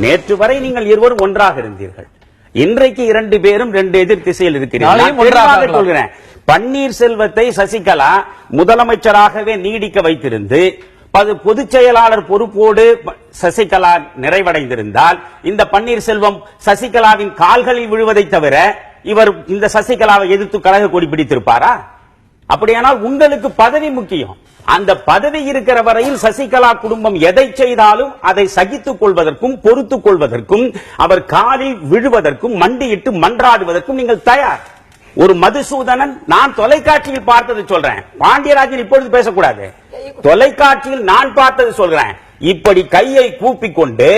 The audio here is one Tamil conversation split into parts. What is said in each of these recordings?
நேற்று வரை நீங்கள் இருவரும் ஒன்றாக இருந்தீர்கள். இன்றைக்கு 2 பேரும் 2 எதிர் திசையில் இருக்கிறீர்கள். சொல்கிறேன், பன்னீர்செல்வத்தை சசிகலா முதலமைச்சராகவே நீடிக்க வைத்திருந்து பொதுச் செயலாளர் பொறுப்போடு சசிகலா நிறைவடைந்திருந்தால் இந்த பன்னீர்செல்வம் சசிகலாவின் கால்களில் விழுவதை தவிர இவர் இந்த சசிகலாவை எதிர்த்து கழக கொடி பிடித்திருப்பாரா? அப்படியானால் உங்களுக்கு பதவி முக்கியம். அந்த பதவி இருக்கிற வரையில் சசிகலா குடும்பம் எதை செய்தாலும் அதை சகித்துக் கொள்வதற்கும் பொறுத்துக் கொள்வதற்கும் அவர் காலில் விழுவதற்கும் மண்டியிட்டு மன்றாடுவதற்கும் நீங்கள் தயார். ஒரு மதுசூதனன், நான் தொலைக்காட்சியில் பார்த்தது சொல்றேன், பாண்டியராஜன் இப்பொழுது பேசக்கூடாது, தொலைக்காட்சியில் நான் பார்த்தது சொல்றேன், இப்படி கையை கூப்பிக்கொண்டு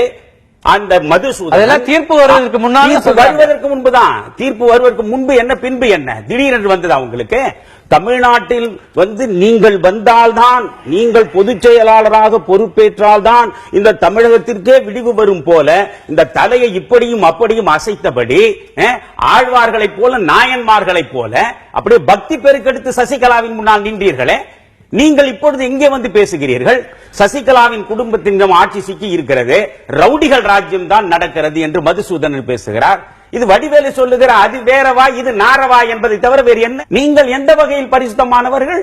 அந்த மதுசூதனன் தீர்ப்பு வருவதற்கு முன்புதான், தீர்ப்பு வருவதற்கு முன்பு என்ன பின்பு என்ன திடீரென்று வந்ததா உங்களுக்கு? தமிழ்நாட்டில் நீங்கள் வந்தால்தான், நீங்கள் பொதுச் செயலாளராக பொறுப்பேற்றால்தான் இந்த தமிழகத்திற்கே விடிவு வரும் போல இந்த தலையை இப்படியும் அப்படியும் அசைத்தபடி ஆழ்வார்களைப் போல நாயன்மார்களைப் போல அப்படியே பக்தி பெருக்கெடுத்து சசிகலாவின் முன்னால் நின்றீர்களே, நீங்கள் இப்பொழுது எங்கே வந்து பேசுகிறீர்கள்? சசிகலாவின் குடும்பத்தின் ஆட்சி சிக்கி இருக்கிறது, ரவுடிகள் ராஜ்யம் தான் நடக்கிறது என்று மதுசூதனன் பேசுகிறார். இது வடிவேலு சொல்லுகிற அது வேறவா இது நாரவா என்பதை தவிர வேறு என்ன? நீங்கள் எந்த வகையில் பரிசுத்தமானவர்கள்?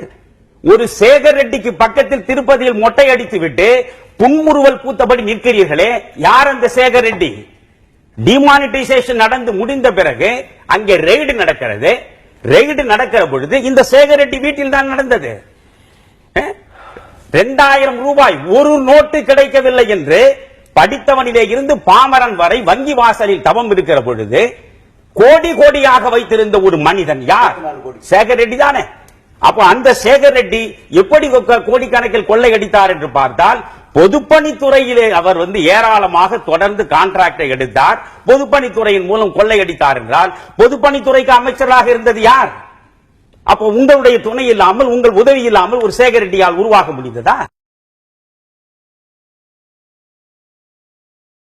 ஒரு சேகர் ரெட்டிக்கு பக்கத்தில் திருப்பதியில் மொட்டை அடித்து விட்டு புன்முறுவல் பூத்தபடி நிற்கிறீர்களே, யார் அந்த சேகர் ரெட்டி? டிமானிட்டைசேஷன் நடந்து முடிந்த பிறகு அங்கே ரெய்டு நடக்கிறது. ரெய்டு நடக்கிற பொழுது இந்த சேகர் ரெட்டி வீட்டில் தான் நடந்தது. 2000 ரூபாய் ஒரு நோட்டு கிடைக்கவில்லை என்று படித்தவனிலே இருந்து பாமரன் வரை வங்கி வாசலில் தவம் இருக்கிற பொழுது கோடி கோடியாக வைத்திருந்த ஒரு மனிதன் யார்? சேகர் ரெட்டி தானே. அப்ப அந்த சேகர் ரெட்டி எப்படி கோடிக்கணக்கில் கொள்ளையடித்தார் என்று பார்த்தால், பொதுப்பணித்துறையிலே அவர் ஏராளமாக தொடர்ந்து கான்ட்ராக்டை எடுத்தார். பொதுப்பணித்துறையின் மூலம் கொள்ளையடித்தார் என்றால் பொதுப்பணித்துறைக்கு அமைச்சராக இருந்தது யார்? அப்போ உங்களுடைய துணை இல்லாமல், உங்கள் உதவி இல்லாமல் ஒரு சேகர் ரெட்டியால் உருவாக முடிந்ததா?